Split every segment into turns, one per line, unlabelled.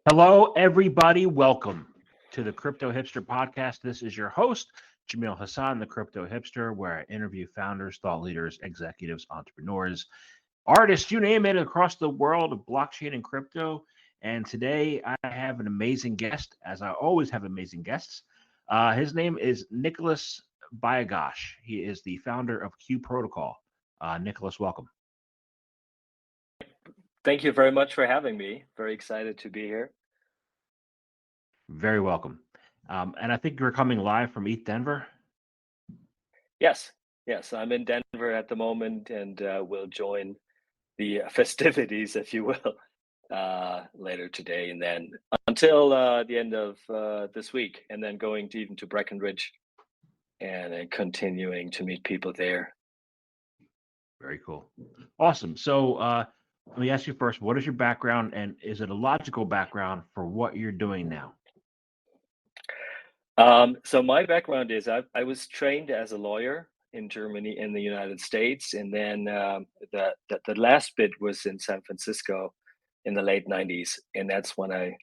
Hello, everybody. Welcome to the Crypto Hipster Podcast. This is your host, Jamil Hassan, the Crypto Hipster, where I interview founders, thought leaders, executives, entrepreneurs, artists, you name it, across the world of blockchain and crypto. And today I have an amazing guest, as I always have amazing guests. His name is Nicolas Biagosch. He is the founder of Q Protocol. Nicolas, welcome.
Thank you very much for having me. Very excited to be here.
Very welcome. And I think you're coming live from ETH Denver.
Yes, I'm in Denver at the moment and will join the festivities, if you will, later today and then until the end of this week, and then going to even to Breckenridge and then continuing to meet people there.
Very cool. Awesome. So let me ask you first, what is your background, and is it a logical background for what you're doing now?
So my background is I was trained as a lawyer in Germany, in the United States, and then the last bit was in San Francisco in the late 90s, and that's when I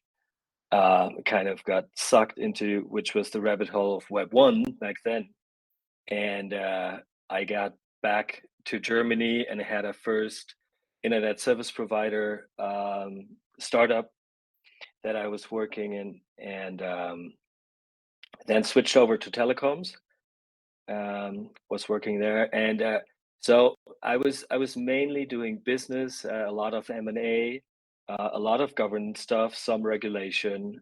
kind of got sucked into, which was the rabbit hole of Web 1 back then. And I got back to Germany and had a first internet service provider startup that I was working in, and then switched over to telecoms. Was working there, and so I was mainly doing business, a lot of M&A, a lot of governance stuff, some regulation.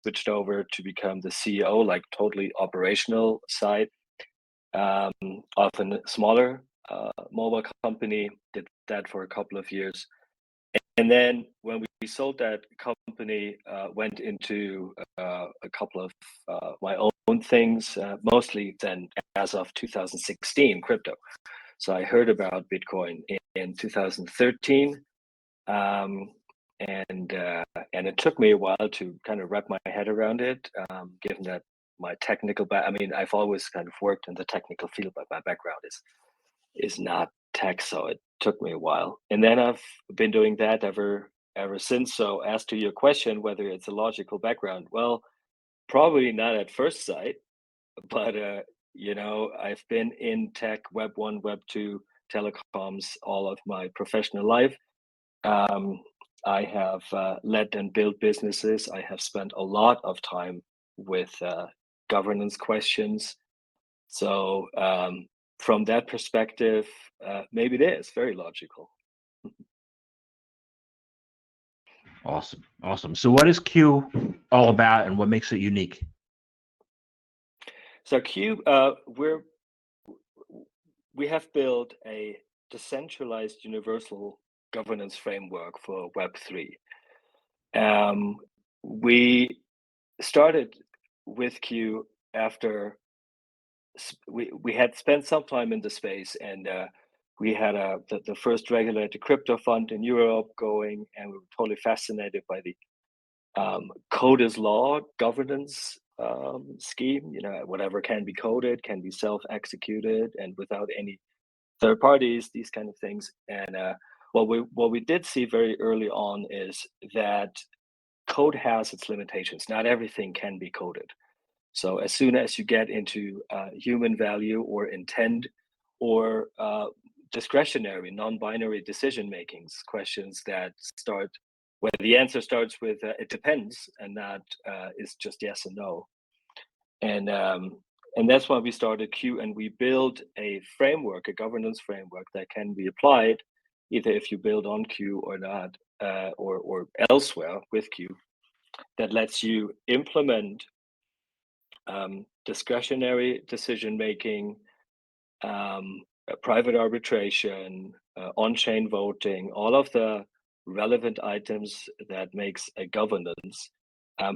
Switched over to become the CEO, like totally operational side, of a smaller mobile company. Did that for a couple of years, and then when we sold that company, went into a couple of my own things, mostly then as of 2016, crypto. So I heard about Bitcoin in 2013, and it took me a while to kind of wrap my head around it, given that my technical I mean, I've always kind of worked in the technical field, but my background is not tech, so it took me a while. And then I've been doing that ever since. So as to your question, whether it's a logical background, well, probably not at first sight, but I've been in tech, Web 1, Web 2, telecoms all of my professional life. I have led and built businesses. I have spent a lot of time with governance questions. So from that perspective, maybe it is very logical.
Awesome. So what is Q all about, and what makes it unique?
So Q, we have built a decentralized universal governance framework for Web3. We started with Q after we had spent some time in the space, and we had the first regulated crypto fund in Europe going, and we were totally fascinated by the code is law governance scheme. Whatever can be coded can be self-executed and without any third parties, these kind of things. And what we did see very early on is that code has its limitations. Not everything can be coded. So as soon as you get into human value or intent or discretionary, non-binary decision makings, questions that start where the answer starts with it depends, and not is just yes and no. And that's why we started Q, and we built a framework, a governance framework that can be applied either if you build on Q or not, or elsewhere with Q, that lets you implement discretionary decision making, private arbitration, on-chain voting, all of the relevant items that makes a governance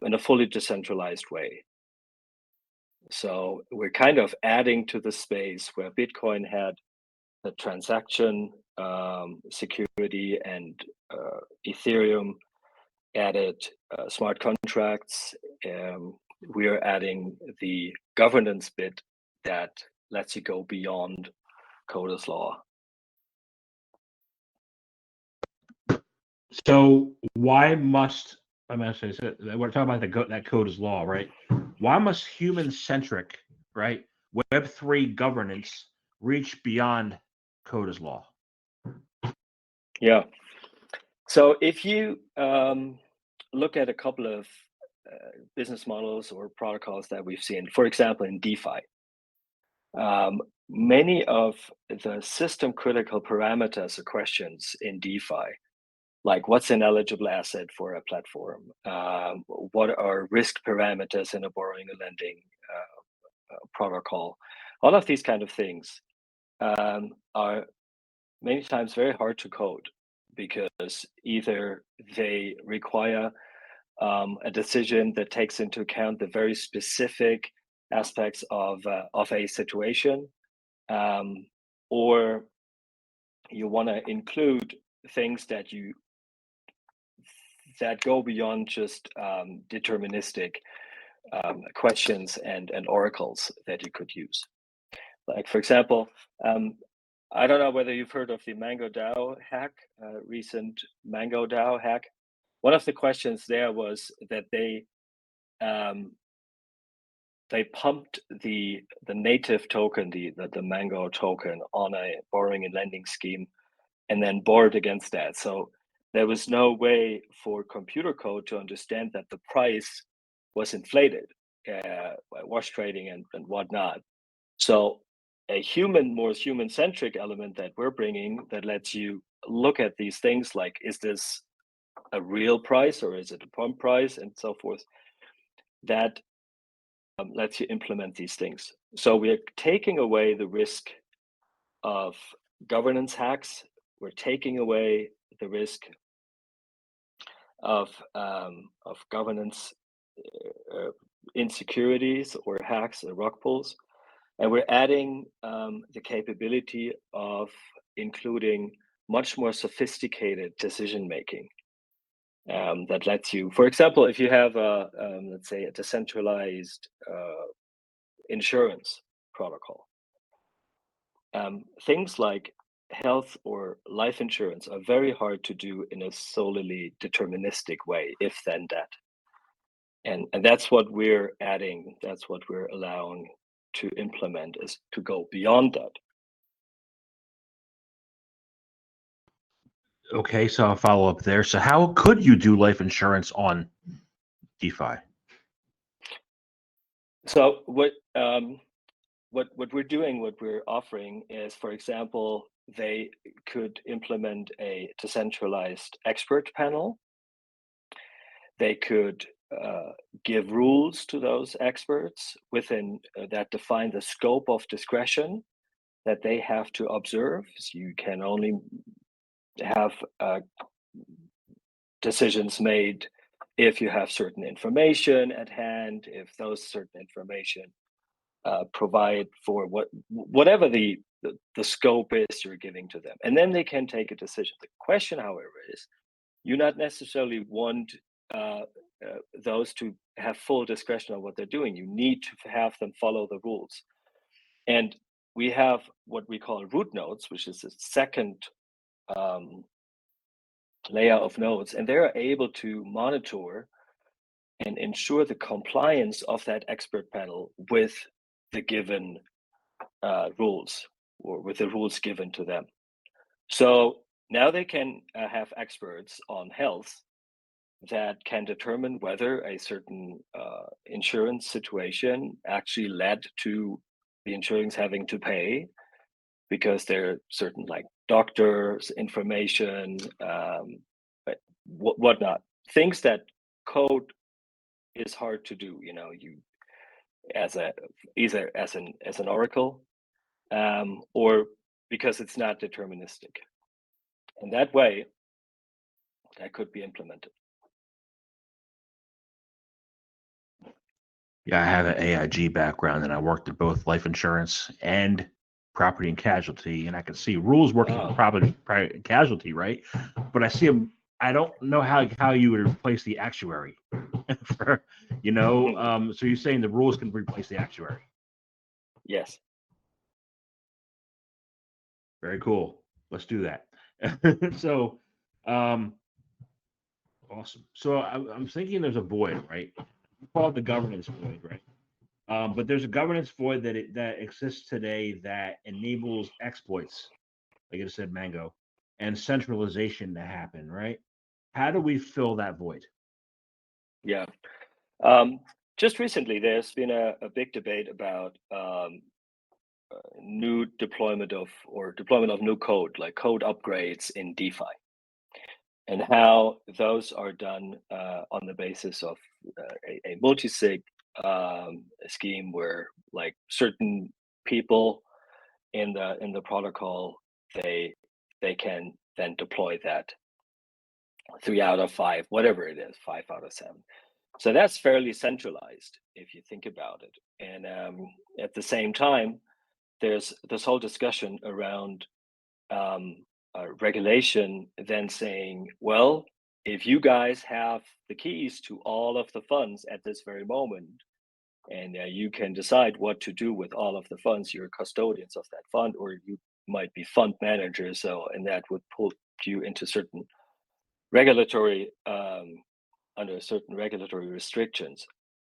in a fully decentralized way. So we're kind of adding to the space where Bitcoin had the transaction security, and Ethereum added smart contracts. We are adding the governance bit that lets you go beyond code as law.
So why must I'm going to say, so we're talking about that code is law, right? Why must human-centric, right, Web3 governance reach beyond code is law?
Yeah. So if you look at a couple of business models or protocols that we've seen, for example, in DeFi, many of the system critical parameters or questions in DeFi, like what's an eligible asset for a platform, what are risk parameters in a borrowing and lending protocol, all of these kind of things are many times very hard to code because either they require a decision that takes into account the very specific aspects of a situation, or you want to include things that go beyond just deterministic questions and oracles that you could use. Like, for example, I don't know whether you've heard of the Mango DAO hack, recent Mango DAO hack. One of the questions there was that they pumped the native token, the Mango token, on a borrowing and lending scheme, and then borrowed against that. So there was no way for computer code to understand that the price was inflated by wash trading and whatnot. So a more human-centric element that we're bringing that lets you look at these things like, is this a real price or is it a pump price, and so forth, that lets you implement these things. So we're taking away the risk of governance hacks. We're taking away the risk of governance insecurities or hacks or rug pulls. And we're adding the capability of including much more sophisticated decision making that lets you, for example, if you have let's say a decentralized insurance protocol, things like health or life insurance are very hard to do in a solely deterministic way, if then that. And that's what we're adding, that's what we're allowing to implement, is to go beyond that.
Okay, so I'll follow up there. So how could you do life insurance on DeFi?
So what we're doing, what we're offering is, for example, they could implement a decentralized expert panel. They could give rules to those experts within that define the scope of discretion that they have to observe. So you can only have decisions made if you have certain information at hand, if those certain information provide for whatever the scope is you're giving to them, and then they can take a decision. The question, however, is you not necessarily want those to have full discretion on what they're doing. You need to have them follow the rules, and we have what we call root nodes, which is the second layer of nodes, and they're able to monitor and ensure the compliance of that expert panel with the given rules, or with the rules given to them. So now they can have experts on health that can determine whether a certain insurance situation actually led to the insurance having to pay, because there are certain, like, doctors information, whatnot, things that code is hard to do. You, either as an oracle, or because it's not deterministic. And that way, that could be implemented.
Yeah, I have an AIG background, and I worked in both life insurance and property and casualty, and I can see rules working for property and casualty, right? But I see them. I don't know how you would replace the actuary, for, So you're saying the rules can replace the actuary?
Yes.
Very cool. Let's do that. So, Awesome. So I'm thinking there's a void, right? We call it the governance void, right? But there's a governance void that exists today that enables exploits, like I said, Mango, and centralization to happen, right? How do we fill that void?
Yeah. Um, just recently, there's been a big debate about new deployment of new code, like code upgrades in DeFi, and how those are done on the basis of a multi-sig scheme where like certain people in the protocol they can then deploy that 3 out of 5, whatever it is, 5 out of 7. So that's fairly centralized if you think about it. And at the same time, there's this whole discussion around regulation then saying, well, if you guys have the keys to all of the funds at this very moment, and you can decide what to do with all of the funds, you're custodians of that fund, or you might be fund managers. So, and that would put you into certain regulatory under certain regulatory restrictions.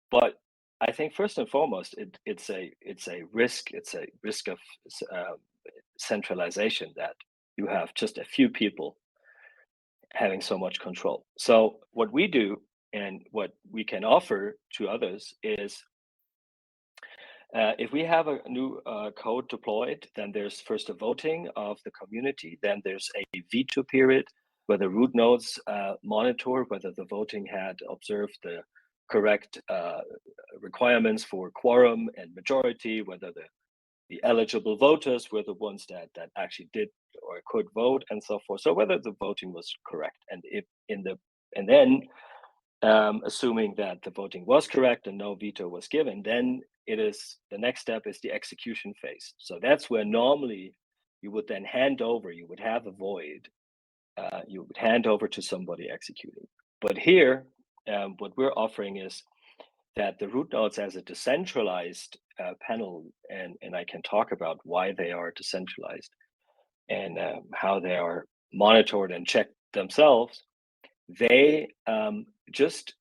But I think first and foremost, it's a risk. It's a risk of uh, centralization that you have just a few people having so much control. So what we do and what we can offer to others is if we have a new code deployed, then there's first a voting of the community, then there's a veto period where the root nodes monitor whether the voting had observed the correct requirements for quorum and majority, whether the eligible voters were the ones that actually did or could vote, and so forth. So whether the voting was correct, and if in the and then assuming that the voting was correct and no veto was given, then it is the next step is the execution phase. So that's where normally you would then hand over. You would have a void. You would hand over to somebody executing. But here, what we're offering is that the root nodes as a decentralized panel, and I can talk about why they are decentralized and how they are monitored and checked themselves. They just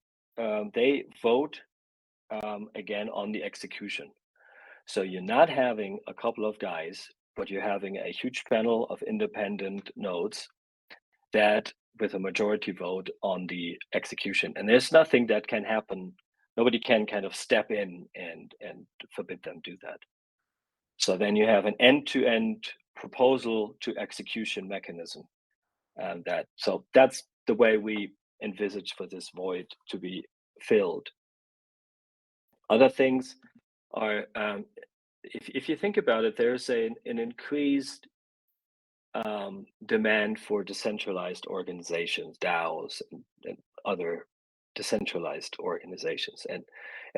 they vote again on the execution. So you're not having a couple of guys, but you're having a huge panel of independent nodes that with a majority vote on the execution. And there's nothing that can happen. Nobody can kind of step in and forbid them do that. So then you have an end-to-end proposal to execution mechanism. And that's the way we envisage for this void to be filled. Other things are, if you think about it, there's an increased demand for decentralized organizations, DAOs, and other decentralized organizations, and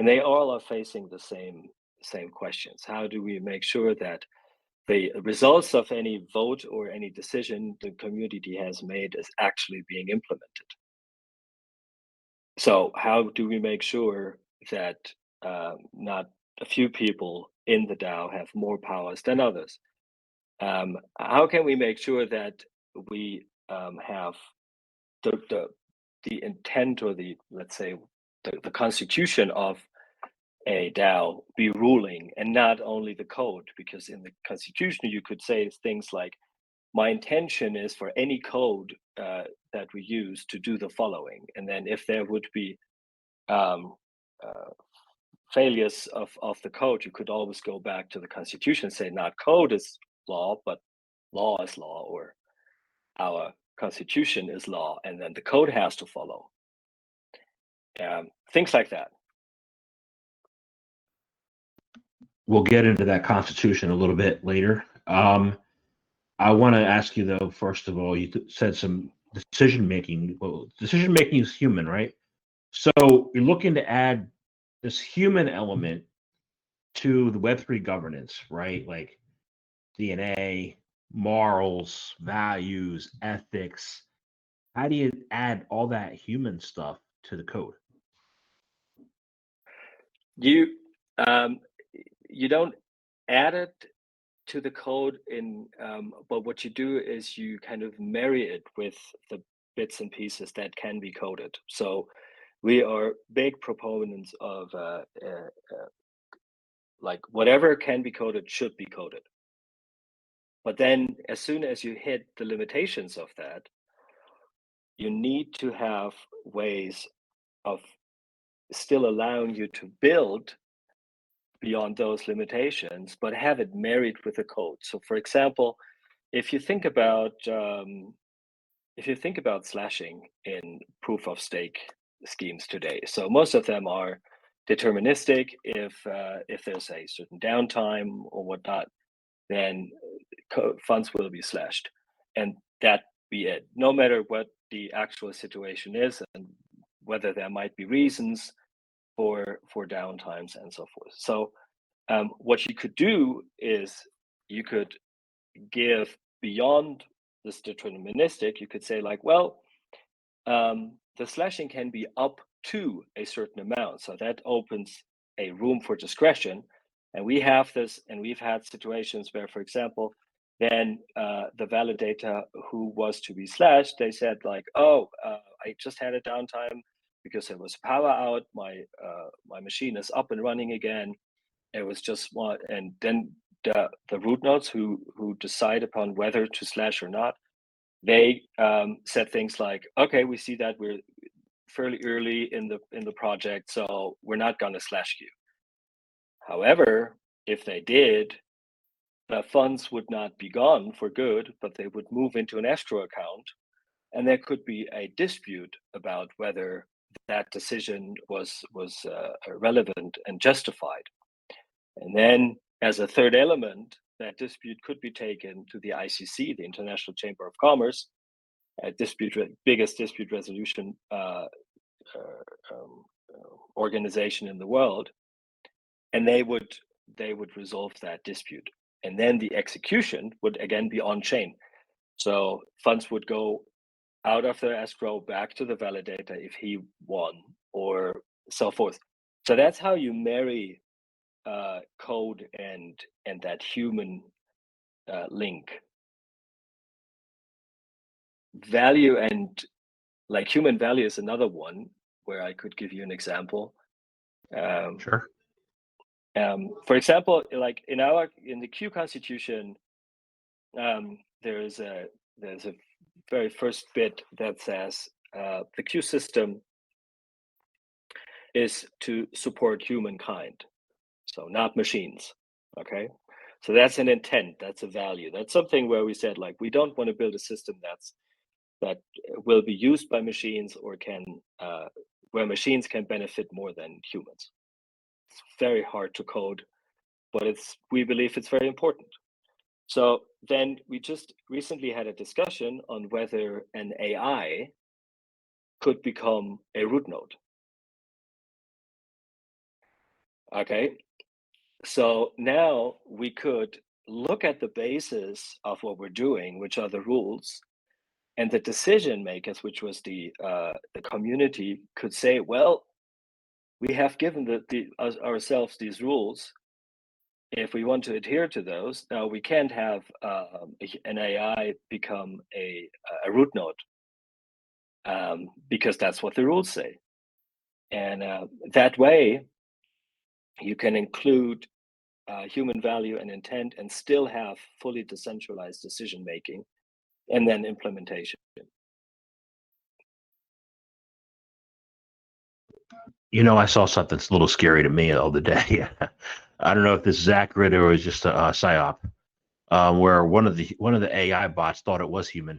they all are facing the same questions. How do we make sure that the results of any vote or any decision the community has made is actually being implemented? So how do we make sure that not a few people in the DAO have more powers than others? How can we make sure that we have the intent or the, let's say, the constitution of a DAO be ruling and not only the code? Because in the constitution you could say things like, my intention is for any code that we use to do the following, and then if there would be um, uh, failures of the code, you could always go back to the constitution and say, not code is law, but law is law, or our constitution is law, and then the code has to follow. Things like that.
We'll get into that constitution a little bit later. I want to ask you though, first of all, you said some decision making. Well, decision making is human, right? So you're looking to add this human element to the Web3 governance, right? Like DNA, morals, values, ethics. How do you add all that human stuff to the code?
You you don't add it to the code but what you do is you kind of marry it with the bits and pieces that can be coded. So we are big proponents of like whatever can be coded should be coded. But then as soon as you hit the limitations of that, you need to have ways of still allowing you to build beyond those limitations, but have it married with the code. So for example, if you think about slashing in proof of stake schemes today, so most of them are deterministic. If there's a certain downtime or whatnot, then funds will be slashed, and that be it. No matter what the actual situation is, and whether there might be reasons for downtimes and so forth. So what you could do is you could give beyond this deterministic. You could say like, well, the slashing can be up to a certain amount, so that opens a room for discretion. And we have this, and we've had situations where, for example, then the validator who was to be slashed, they said like, oh, I just had a downtime because there was power out. My machine is up and running again. It was just one, and then the root nodes who decide upon whether to slash or not, they said things like, okay, we see that we're fairly early in the project, so we're not going to slash you. However, if they did, the funds would not be gone for good, but they would move into an escrow account, and there could be a dispute about whether that decision was relevant and justified. And then, as a third element, that dispute could be taken to the ICC, the International Chamber of Commerce, a biggest dispute resolution organization in the world, and they would resolve that dispute. And then the execution would again be on chain. So funds would go out of the escrow back to the validator if he won, or so forth. So that's how you marry code and that human link. Value and like human value is another one where I could give you an example.
Sure.
For example, like in the Q constitution, there's a very first bit that says the Q system is to support humankind, so not machines. Okay, so that's an intent, that's a value, that's something where we said like we don't want to build a system that will be used by machines or can where machines can benefit more than humans. It's very hard to code, but we believe it's very important. So then we just recently had a discussion on whether an AI could become a root node. Okay, so now we could look at the basis of what we're doing, which are the rules, and the decision makers, which was the community, could say, well, we have given ourselves these rules. If we want to adhere to those, now we can't have an AI become a root node because that's what the rules say. And that way, you can include human value and intent and still have fully decentralized decision making and then implementation.
You know, I saw something that's a little scary to me the other day. I don't know if this is accurate or it's just a psyop, where one of the AI bots thought it was human.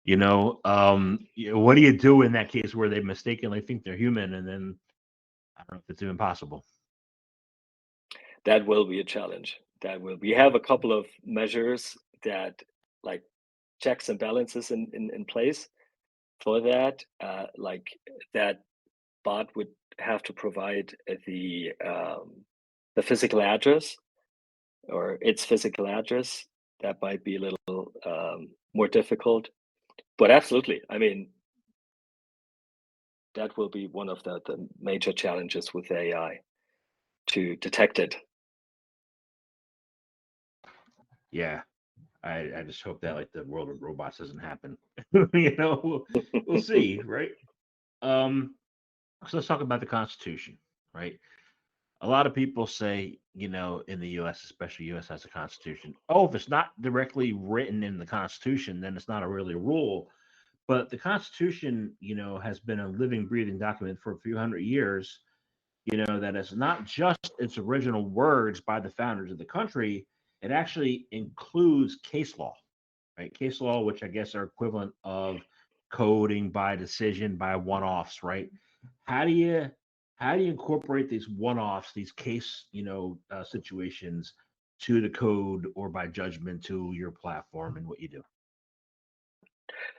What do you do in that case where they mistakenly think they're human, and then I don't know if it's even possible.
That will be a challenge. We have a couple of measures that like checks and balances in place for that. Like that bot would have to provide the physical address or its physical address. That might be a little more difficult, but absolutely. I mean, that will be one of the major challenges with AI, to detect it.
Yeah, I just hope that like the world of robots doesn't happen. We'll see, right? Um, so let's talk about the Constitution, right? A lot of people say, in the U.S., especially U.S. has a constitution. Oh, if it's not directly written in the Constitution, then it's not a really rule. But the Constitution, has been a living, breathing document for a few hundred years. That it's not just its original words by the founders of the country. It actually includes case law, right? Case law, which I guess are equivalent of coding by decision by one-offs, right? How do you how do you incorporate these one-offs, these case, situations to the code or by judgment to your platform and what you do?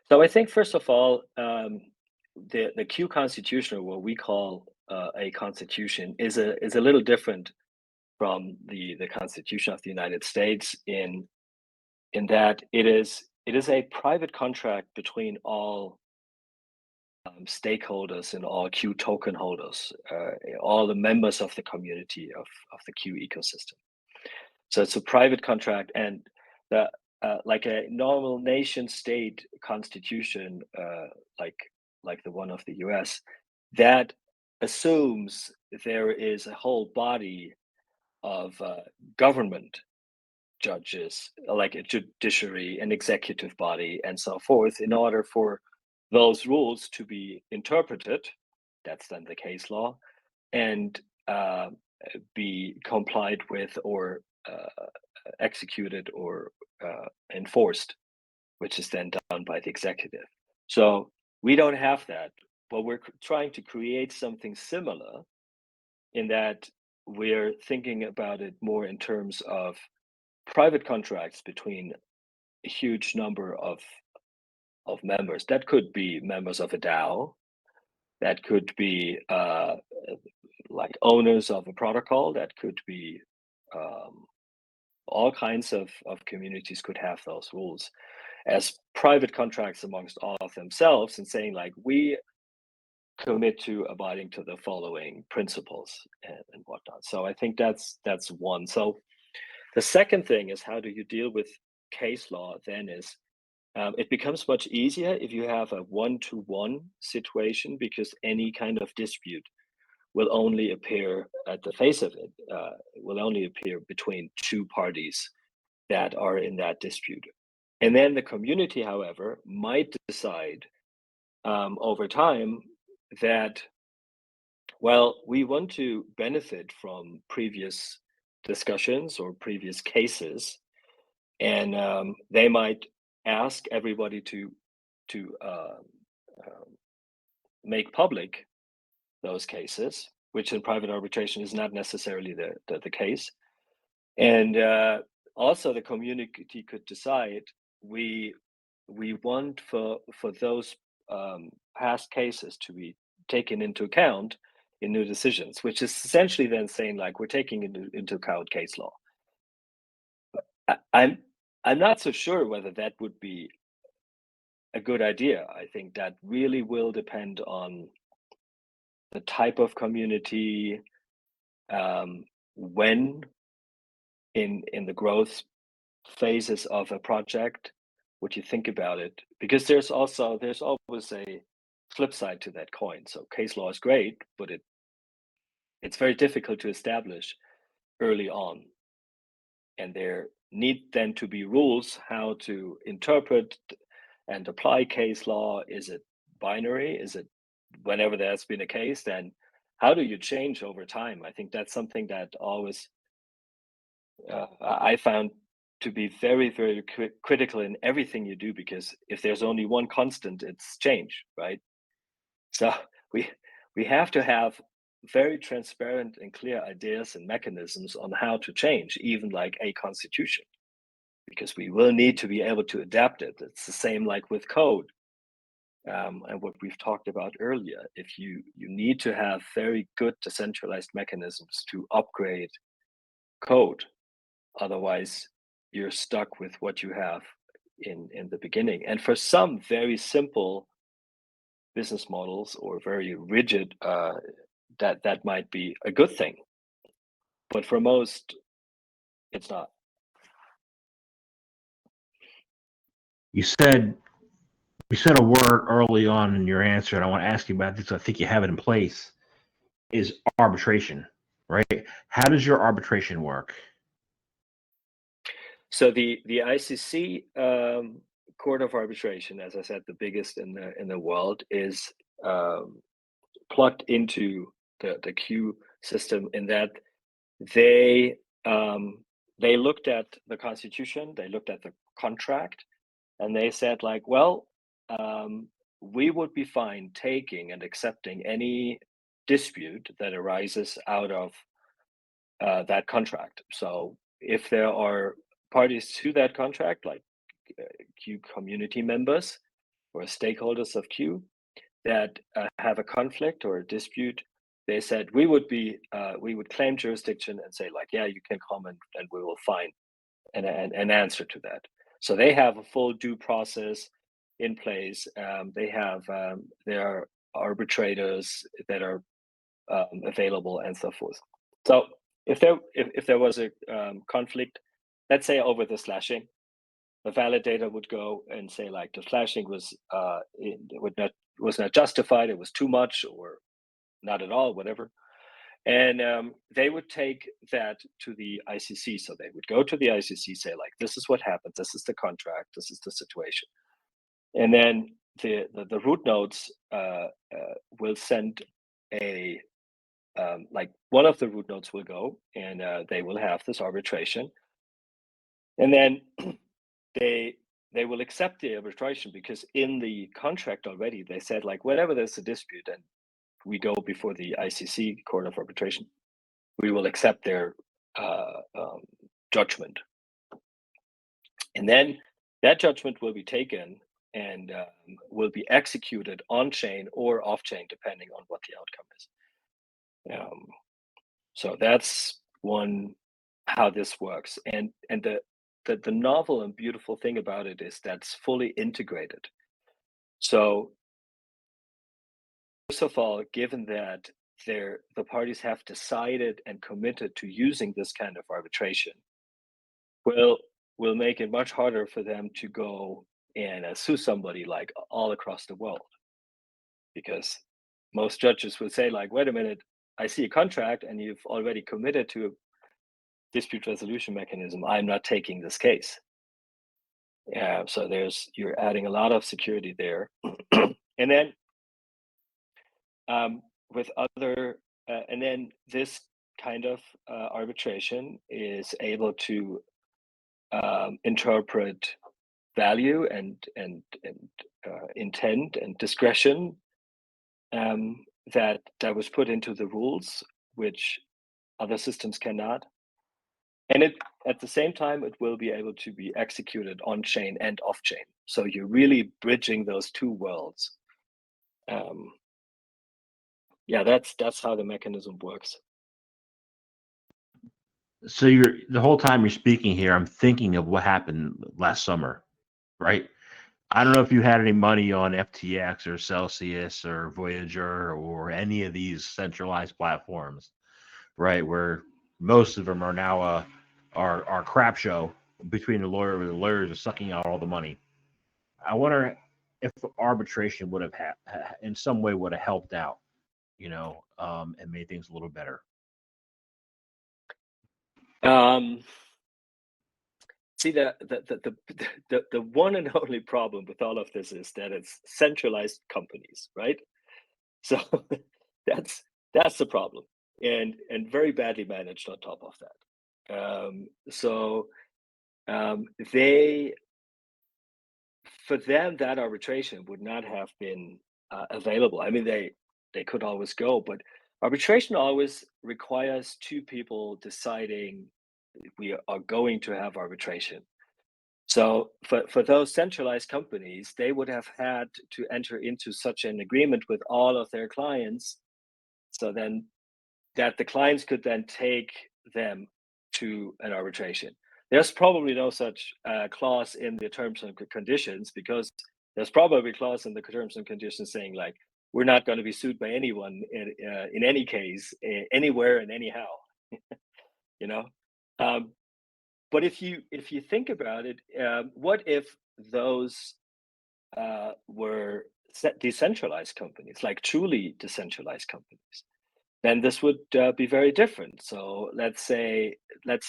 So I think first of all, the Q constitution, or what we call a constitution, is a little different from the Constitution of the United States in that it is a private contract between all stakeholders and all Q token holders, all the members of the community of the Q ecosystem. So it's a private contract, and the like a normal nation state constitution, like the one of the U.S., that assumes there is a whole body of government judges, like a judiciary, an executive body, and so forth, in order for those rules to be interpreted. That's then the case law, and be complied with, or executed, or enforced, which is then done by the executive. So we don't have that, but we're trying to create something similar, in that we're thinking about it more in terms of private contracts between a huge number of members. That could be members of a DAO, that could be like owners of a protocol, that could be all kinds of communities could have those rules as private contracts amongst all of themselves, and saying like, we commit to abiding to the following principles, and whatnot. So I think that's one. So the second thing is, how do you deal with case law? Then is it becomes much easier if you have a one-to-one situation, because any kind of dispute will only appear at the face of it, will only appear between two parties that are in that dispute. And then the community, however, might decide over time that, well, we want to benefit from previous discussions or previous cases, and they might ask everybody to make public those cases, which in private arbitration is not necessarily the case. And also the community could decide, we want for those past cases to be taken into account in new decisions, which is essentially then saying like, we're taking into account case law. I'm not so sure whether that would be a good idea. I think that really will depend on the type of community, when in the growth phases of a project, what you think about it, because there's always a flip side to that coin. So case law is great, but it's very difficult to establish early on, and there need then to be rules how to interpret and apply case law. Is it binary? Is it, whenever there's been a case, then how do you change over time? I think that's something that always I found to be very, very critical in everything you do, because if there's only one constant, it's change, right? So we have to have very transparent and clear ideas and mechanisms on how to change, even like a constitution, because we will need to be able to adapt it. It's the same like with code, and what we've talked about earlier. If you need to have very good decentralized mechanisms to upgrade code, otherwise you're stuck with what you have in the beginning. And for some very simple business models, or very rigid, that might be a good thing, but for most, it's not.
You said a word early on in your answer, and I want to ask you about this. I think you have it in place. Is arbitration, right? How does your arbitration work?
So the ICC Court of Arbitration, as I said, the biggest in the world, is plugged into the Q system in that they looked at the Constitution, they looked at the contract, and they said like, well, we would be fine taking and accepting any dispute that arises out of that contract. So if there are parties to that contract, like Q community members or stakeholders of Q that have a conflict or a dispute, they said we would claim jurisdiction and say like, yeah, you can comment and we will find an answer to that. So they have a full due process in place. They have there are arbitrators that are available and so forth. So if there was a conflict, let's say over the slashing, the validator would go and say like the slashing was not justified, it was too much or not at all, whatever. And they would take that to the ICC. So they would go to the ICC, say like, this is what happened, this is the contract, this is the situation. And then the root nodes will send a like one of the root nodes will go and they will have this arbitration, and then they will accept the arbitration because in the contract already they said like, whenever there's a dispute and we go before the ICC Court of Arbitration, we will accept their judgment, and then that judgment will be taken and will be executed on chain or off chain depending on what the outcome is. So that's one how this works, and the novel and beautiful thing about it is that's fully integrated. So first of all, given that the parties have decided and committed to using this kind of arbitration, will make it much harder for them to go and sue somebody like all across the world, because most judges would say like, wait a minute, I see a contract and you've already committed to a dispute resolution mechanism. I'm not taking this case. Yeah, so you're adding a lot of security there. And then with other, and then this kind of arbitration is able to interpret value and intent and discretion that was put into the rules, which other systems cannot. And at the same time, it will be able to be executed on chain and off chain. So you're really bridging those two worlds. Yeah, that's how the mechanism works.
So the whole time you're speaking here, I'm thinking of what happened last summer, right? I don't know if you had any money on FTX or Celsius or Voyager or any of these centralized platforms, right? Where most of them are now are crap show between the lawyers are sucking out all the money. I wonder if arbitration would have in some way would have helped out, and made things a little better.
See, the one and only problem with all of this is that it's centralized companies, right? So that's the problem, and very badly managed on top of that. For them, that arbitration would not have been available. I mean, they could always go, but arbitration always requires two people deciding we are going to have arbitration. So for those centralized companies, they would have had to enter into such an agreement with all of their clients, so then that the clients could then take them to an arbitration. There's probably no such clause in the terms and conditions, because there's probably a clause in the terms and conditions saying like, we're not going to be sued by anyone in any case, anywhere and anyhow. But if you think about it, what if those were decentralized companies, like truly decentralized companies, then this would be very different. So let's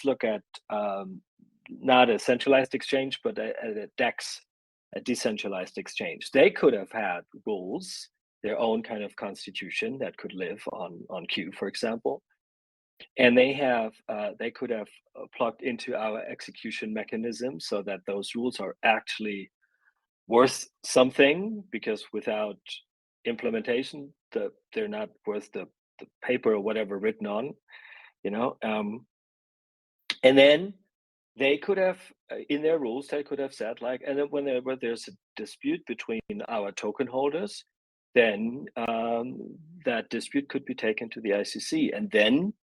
look at not a centralized exchange, but a DEX, a decentralized exchange. They could have had rules, their own kind of constitution that could live on Q, for example, and they could have plugged into our execution mechanism so that those rules are actually worth something, because without implementation, they're not worth the paper or whatever written on, you know. And then they could have, in their rules, they could have said like, and then whenever there's a dispute between our token holders, then that dispute could be taken to the ICC, and then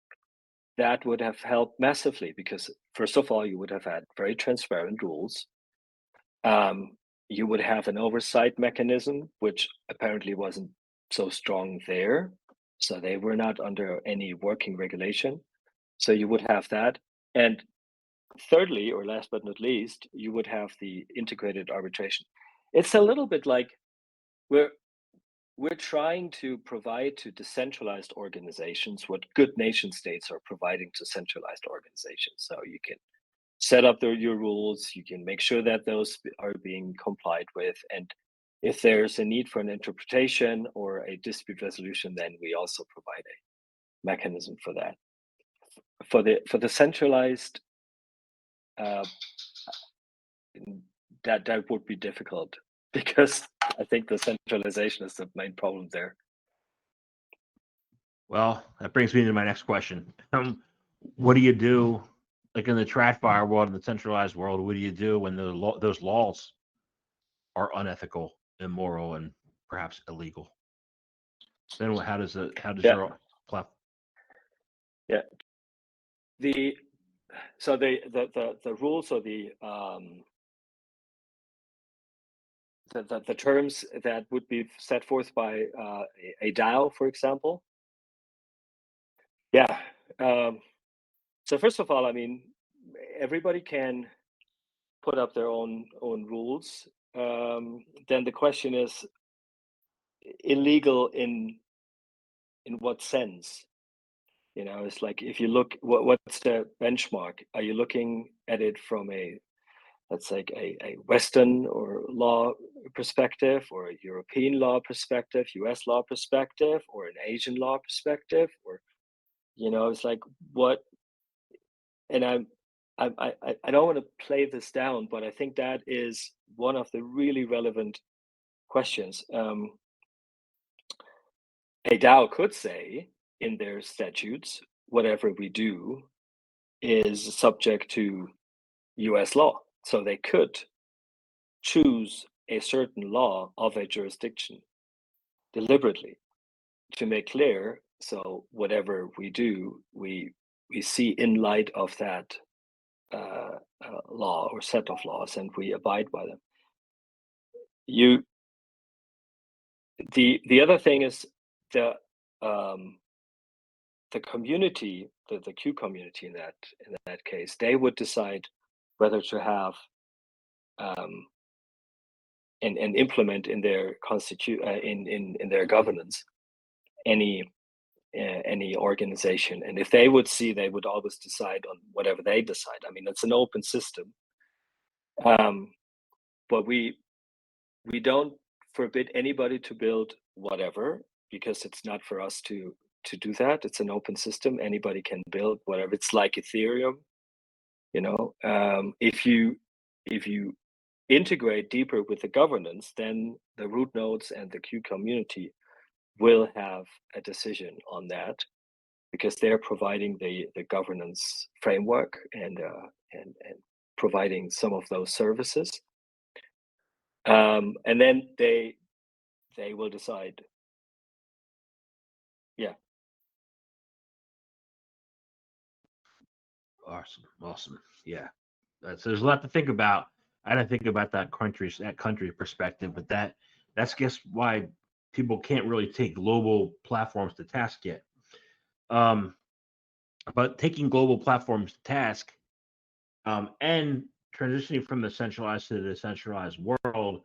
that would have helped massively, because first of all, you would have had very transparent rules. You would have an oversight mechanism, which apparently wasn't so strong there. So they were not under any working regulation. So you would have that. And thirdly, or last but not least, you would have the integrated arbitration. It's a little bit like we're trying to provide to decentralized organizations what good nation states are providing to centralized organizations. So you can set up your rules, you can make sure that those are being complied with, and if there's a need for an interpretation or a dispute resolution, then we also provide a mechanism for that. For the centralized, that would be difficult, because I think the centralization is the main problem there.
Well, that brings me to my next question. What do you do, like in the TradFi world, in the centralized world? What do you do when those laws are unethical, immoral, and perhaps illegal? Then how does your platform?
Yeah. The rules, or the terms that would be set forth by a DAO, for example. Yeah. So first of all, I mean, everybody can put up their own rules. Then the question is, illegal in what sense? You know, it's like, if you look, what's the benchmark? Are you looking at it from let's say a Western or law perspective, or a European law perspective, US law perspective, or an Asian law perspective, or, you know, it's like what? And I don't want to play this down, but I think that is one of the really relevant questions. A DAO could say in their statutes, whatever we do is subject to US law. So they could choose a certain law of a jurisdiction deliberately to make clear. So whatever we do, we see in light of that law or set of laws, and we abide by them. The other thing is the community, the Q community in that case, they would decide whether to have and implement in their in their governance any organization. And if they would see, they would always decide on whatever they decide. I mean, it's an open system, but we don't forbid anybody to build whatever, because it's not for us to do that. It's an open system. Anybody can build whatever. It's like Ethereum, you know. If you integrate deeper with the governance, then the root nodes and the Q community will have a decision on that, because they're providing the governance framework and providing some of those services. And then they will decide. Yeah.
Awesome. Yeah. There's a lot to think about. I didn't think about that country perspective, but that's guess why people can't really take global platforms to task yet. But taking global platforms to task, and transitioning from the centralized to the decentralized world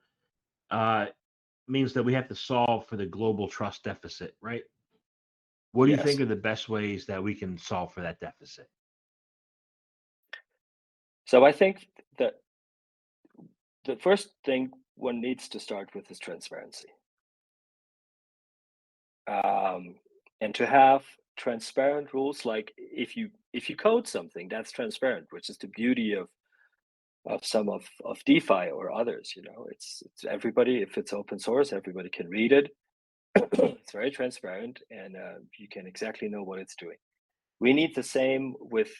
means that we have to solve for the global trust deficit, right? What do you think
Yes.
are the best ways that we can solve for that deficit?
So I think that the first thing one needs to start with is transparency. And to have transparent rules, like if you code something, that's transparent, which is the beauty of some of DeFi or others. It's everybody. If it's open source, everybody can read it. It's very transparent, and you can exactly know what it's doing. We need the same with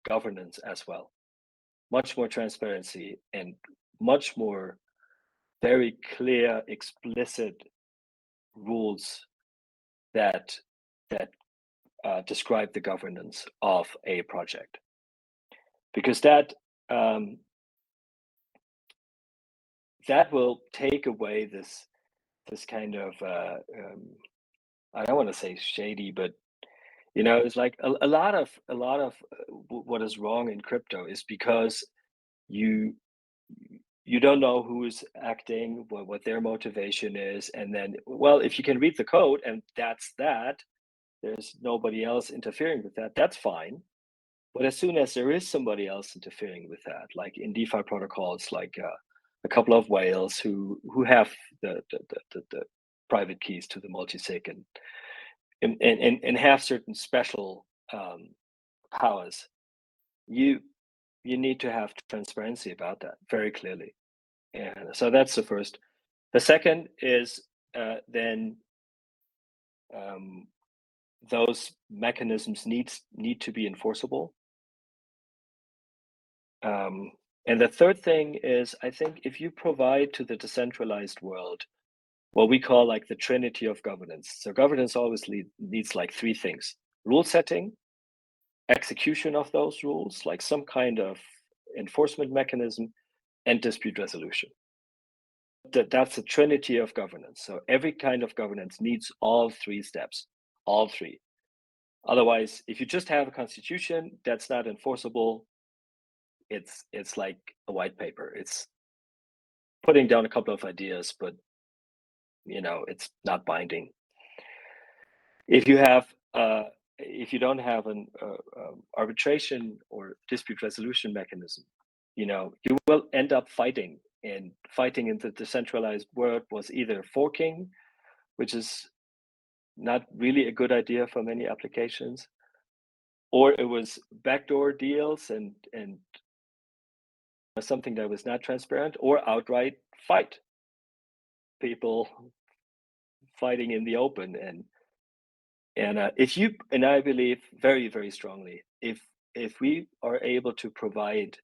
governance as well. Much more transparency and much more very clear, explicit rules that describe the governance of a project, because that will take away this kind of I don't want to say shady, but it's like a lot of what is wrong in crypto is because you you don't know who's acting, what their motivation is, and then, well, if you can read the code and that's that, there's nobody else interfering with that, that's fine. But as soon as there is somebody else interfering with that, like in DeFi protocols, like a couple of whales who have the private keys to the multisig and have certain special powers, you need to have transparency about that very clearly. And so that's the first. The second is then those mechanisms need to be enforceable. And the third thing is, I think if you provide to the decentralized world what we call like the trinity of governance. So governance always needs like three things: rule setting, execution of those rules, like some kind of enforcement mechanism, and dispute resolution. That's a trinity of governance. So every kind of governance needs all three steps, all three. Otherwise, if you just have a constitution that's not enforceable, it's like a white paper. It's putting down a couple of ideas, but it's not binding. If you don't have an arbitration or dispute resolution mechanism, you will end up fighting. And fighting in the decentralized world was either forking, which is not really a good idea for many applications, or it was backdoor deals and something that was not transparent, or outright fight, people fighting in the open. And I believe very, very strongly, if we are able to provide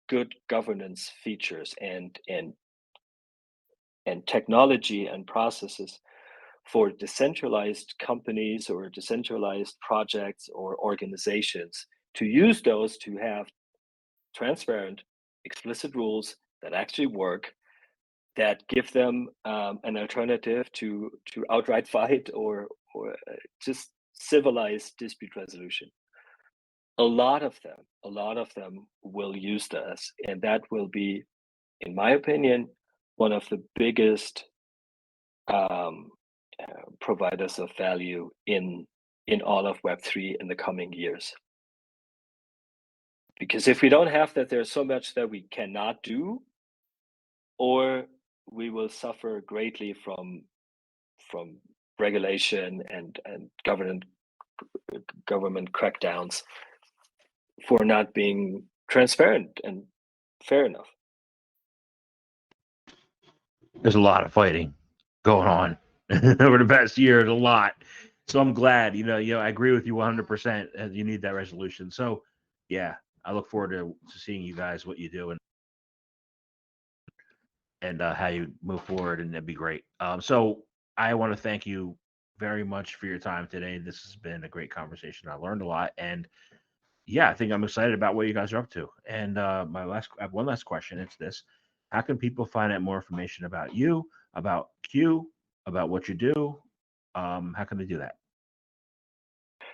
good governance features and technology and processes for decentralized companies or decentralized projects or organizations, to use those to have transparent, explicit rules that actually work, that give them an alternative to outright fight or just civilized dispute resolution. A lot of them will use this, and that will be, in my opinion, one of the biggest providers of value in all of Web3 in the coming years. Because if we don't have that, there's so much that we cannot do, or we will suffer greatly from regulation and government crackdowns for not being transparent and fair enough.
There's a lot of fighting going on over the past year. There's a lot. So I'm glad, I agree with you 100%. You need that resolution. So yeah, I look forward to seeing you guys, what you do, and how you move forward, and that'd be great. So I want to thank you very much for your time today. This has been a great conversation. I learned a lot, and yeah, I think I'm excited about what you guys are up to. And I have one last question. It's this: how can people find out more information about you, about Q, about what you do? How can they do that?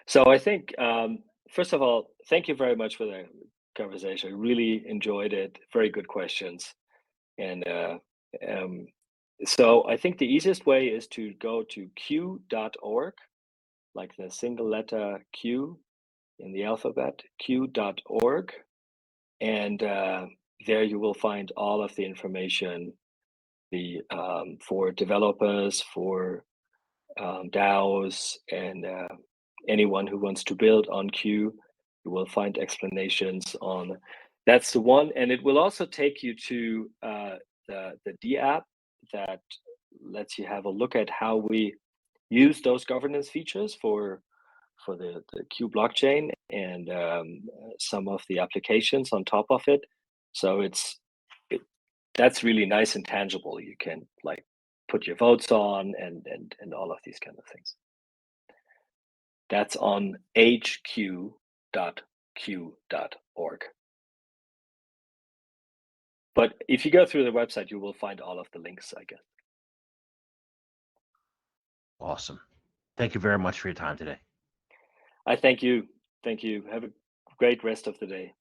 So I think, first of all, thank you very much for the conversation. I really enjoyed it. Very good questions. And so I think the easiest way is to go to q.org, like the single letter Q in the alphabet, q.org. And there you will find all of the information for developers, for DAOs, and anyone who wants to build on Q. You will find explanations on. That's the one, and it will also take you to the D app that lets you have a look at how we use those governance features for the Q blockchain and some of the applications on top of it. So that's really nice and tangible. You can like put your votes on and all of these kind of things. That's on hq.q.org. But if you go through the website, you will find all of the links, I guess.
Awesome. Thank you very much for your time today.
I thank you. Thank you. Have a great rest of the day.